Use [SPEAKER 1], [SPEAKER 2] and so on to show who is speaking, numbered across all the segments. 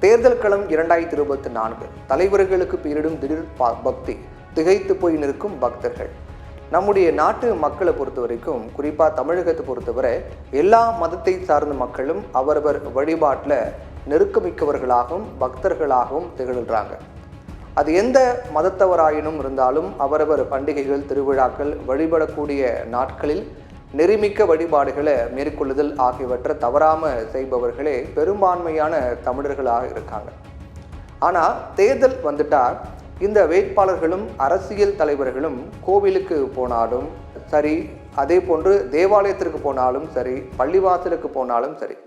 [SPEAKER 1] தேர்தல் களம் 2024 தலைவர்களுக்கு பீரிடும் திடீர் பக்தி, திகைத்து போய் நிற்கும் பக்தர்கள். நம்முடைய நாட்டு மக்களை பொறுத்த வரைக்கும், குறிப்பாக தமிழகத்தை பொறுத்தவரை எல்லா மதத்தை சார்ந்த மக்களும் அவரவர் வழிபாட்டில் நெருக்கமிக்கவர்களாகவும் பக்தர்களாகவும் திகழ்கிறாங்க. அது எந்த மதத்தவராயினும் இருந்தாலும் அவரவர் பண்டிகைகள், திருவிழாக்கள், வழிபடக்கூடிய நாட்களில் நெறிமிக்க வழிபாடுகளை மேற்கொள்ளுதல் ஆகியவற்றை தவறாமல் செய்பவர்களே பெரும்பான்மையான தமிழர்களாக இருக்காங்க. ஆனால் தேர்தல் வந்துட்டால் இந்த வேட்பாளர்களும் அரசியல் தலைவர்களும் கோவிலுக்கு போனாலும் சரி, அதே போன்று தேவாலயத்திற்கு போனாலும் சரி, பள்ளிவாசலுக்கு போனாலும் சரி,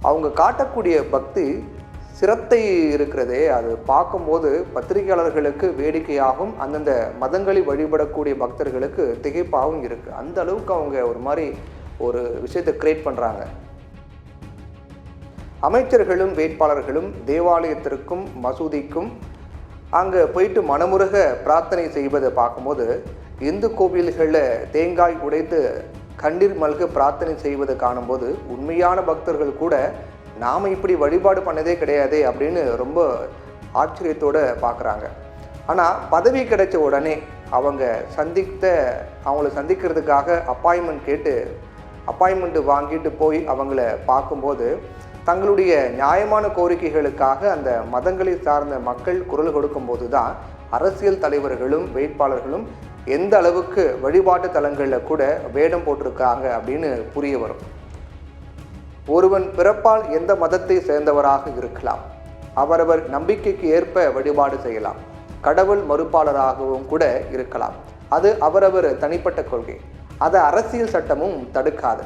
[SPEAKER 1] அவங்க காட்டக்கூடிய பக்தி சிரத்தை இருக்கிறதே, அது பார்க்கும்போது பத்திரிகையாளர்களுக்கு வேடிக்கையாகவும் அந்தந்த மதங்களை வழிபடக்கூடிய பக்தர்களுக்கு திகைப்பாகவும் இருக்குது. அந்த அளவுக்கு அவங்க ஒரு மாதிரி ஒரு விஷயத்தை கிரியேட் பண்ணுறாங்க. அமைச்சர்களும் வேட்பாளர்களும் தேவாலயத்திற்கும் மசூதிக்கும் அங்கே போயிட்டு மனமுருக பிரார்த்தனை செய்வதை பார்க்கும்போது, இந்து கோவில்களில் தேங்காய் உடைத்து கண்ணீர் மல்க பிரார்த்தனை செய்வதை காணும்போது உண்மையான பக்தர்கள் கூட நாம் இப்படி வழிபாடு பண்ணதே கிடையாது அப்படின்னு ரொம்ப ஆச்சரியத்தோடு பார்க்குறாங்க. ஆனால் பதவி கிடைச்ச உடனே அவங்கள சந்திக்கிறதுக்காக அப்பாயின்மெண்ட் வாங்கிட்டு போய் அவங்கள பார்க்கும்போது தங்களுடைய நியாயமான கோரிக்கைகளுக்காக அந்த மதங்களை சார்ந்த மக்கள் குரல் கொடுக்கும்போது தான் அரசியல் தலைவர்களும் வேட்பாளர்களும் எந்த அளவுக்கு வழிபாட்டு தலங்களில் கூட வேடம் போட்டிருக்காங்க அப்படின்னு புரிய வரும். ஒருவன் பிறப்பால் எந்த மதத்தை சேர்ந்தவராக இருக்கலாம், அவரவர் நம்பிக்கைக்கு ஏற்ப வழிபாடு செய்யலாம், கடவுள் மறுப்பாளராகவும் கூட இருக்கலாம். அது அவரவர் தனிப்பட்ட கொள்கை. அதை அரசியல் சட்டமும் தடுக்காது,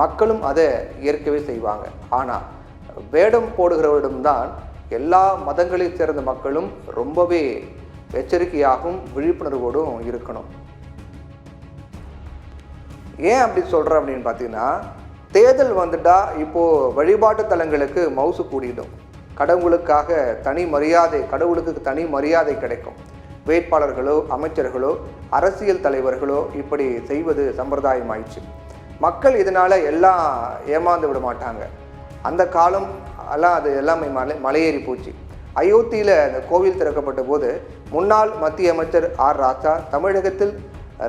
[SPEAKER 1] மக்களும் அதை ஏற்கவே செய்வாங்க. ஆனால் வேடம் போடுகிறவரிடம்தான் எல்லா மதங்களை சேர்ந்த மக்களும் ரொம்பவே எச்சரிக்கையாகவும் விழிப்புணர்வோடும் இருக்கணும். ஏன் அப்படி சொல்கிறேன் அப்படின்னு பார்த்தீங்கன்னா, தேர்தல் வந்துட்டால் இப்போது வழிபாட்டு தலங்களுக்கு மவுசு கூடிடும். கடவுளுக்கு தனி மரியாதை கிடைக்கும். வேட்பாளர்களோ அமைச்சர்களோ அரசியல் தலைவர்களோ இப்படி செய்வது சம்பிரதாயம் ஆயிடுச்சு. மக்கள் இதனால் எல்லாம் ஏமாந்து விட மாட்டாங்க. அந்த காலம் எல்லாம் அது எல்லாமே மலையேறி போச்சு. அயோத்தியில் அந்த கோவில் திறக்கப்பட்ட போது முன்னாள் மத்திய அமைச்சர் ஆர் ராசா தமிழகத்தில்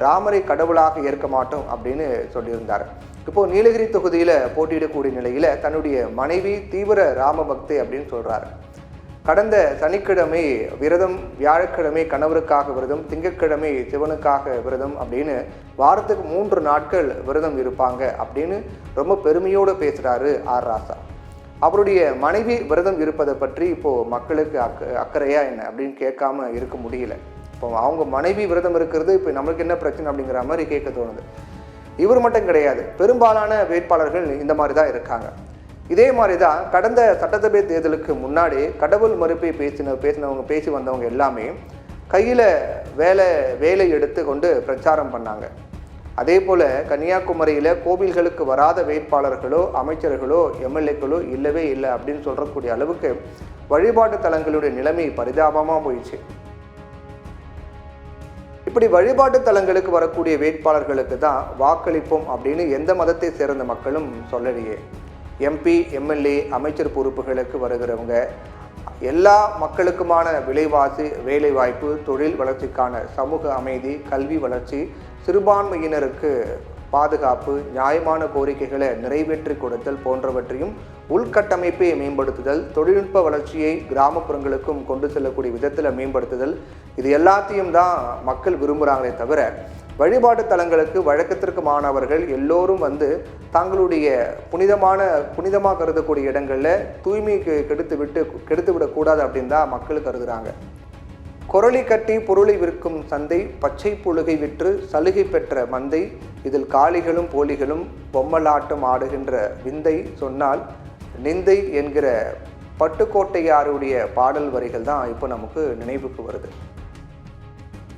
[SPEAKER 1] ராமரை கடவுளாக ஏற்க மாட்டோம் அப்படின்னு சொல்லியிருந்தார். இப்போது நீலகிரி தொகுதியில் போட்டியிடக்கூடிய நிலையில் தன்னுடைய மனைவி தீவிர ராம பக்தி அப்படின்னு சொல்கிறார். கடந்த சனிக்கிழமை விரதம், வியாழக்கிழமை கணவருக்காக விரதம், திங்கட்கிழமை சிவனுக்காக விரதம் அப்படின்னு வாரத்துக்கு 3 நாட்கள் விரதம் இருப்பாங்க அப்படின்னு ரொம்ப பெருமையோடு பேசுகிறாரு ஆர் ராசா. அவருடைய மனைவி விரதம் இருப்பதை பற்றி இப்போது மக்களுக்கு அக்கறையா என்ன அப்படின்னு கேட்காம இருக்க முடியல. இப்போ அவங்க மனைவி விரதம் இருக்கிறது இப்போ நம்மளுக்கு என்ன பிரச்சனை அப்படிங்கிற மாதிரி கேட்க தோணுது. இவர் மட்டும் கிடையாது, பெரும்பாலான வேட்பாளர்கள் இந்த மாதிரி தான் இருக்காங்க. இதே மாதிரி தான் கடந்த சட்டசபை தேர்தலுக்கு முன்னாடி கடவுள் மறுப்பை பேசி வந்தவங்க எல்லாமே கையில் வேலை எடுத்து கொண்டு பிரச்சாரம் பண்ணாங்க. அதே போல் கன்னியாகுமரியில் கோவில்களுக்கு வராத வேட்பாளர்களோ அமைச்சர்களோ எம்எல்ஏக்களோ இல்லவே இல்லை அப்படின்னு சொல்லக்கூடிய அளவுக்கு வழிபாட்டு தலங்களுடைய நிலைமை பரிதாபமாக போயிடுச்சு. இப்படி வழிபாட்டு தலங்களுக்கு வரக்கூடிய வேட்பாளர்களுக்கு தான் வாக்களிப்போம் அப்படின்னு எந்த மதத்தை சேர்ந்த மக்களும் சொல்லலையே. எம்பி, எம்எல்ஏ, அமைச்சர் பொறுப்புகளுக்கு வருகிறவங்க எல்லா மக்களுக்குமான விலைவாசி, வேலைவாய்ப்பு, தொழில் வளர்ச்சிக்கான சமூக அமைதி, கல்வி வளர்ச்சி, சிறுபான்மையினருக்கு பாதுகாப்பு, நியாயமான கோரிக்கைகளை நிறைவேற்றி கொடுத்தல் போன்றவற்றையும் உள்கட்டமைப்பை மேம்படுத்துதல், தொழில்நுட்ப வளர்ச்சியை கிராமப்புறங்களுக்கும் கொண்டு செல்லக்கூடிய விதத்தில் மேம்படுத்துதல், இது எல்லாத்தையும் தான் மக்கள் விரும்புகிறாங்களே தவிர வழிபாட்டு தலங்களுக்கு வழக்கத்திற்கு மாணவர்கள் எல்லோரும் வந்து தங்களுடைய புனிதமாக கருதக்கூடிய இடங்களில் தூய்மைக்கு கெடுத்து விடக்கூடாது அப்படின்னு தான் மக்கள் கருதுகிறாங்க. கொரளி கட்டி பொருளை விற்கும் சந்தை, பச்சை புழுகை விற்று சலுகை பெற்ற மந்தை, இதில் காளிகளும் போலிகளும் பொம்மலாட்டம் ஆடுகின்ற விந்தை சொன்னால் நிந்தை என்கிற பட்டுக்கோட்டையாருடைய பாடல் வரிகள் தான் இப்போ நமக்கு நினைவுக்கு வருது.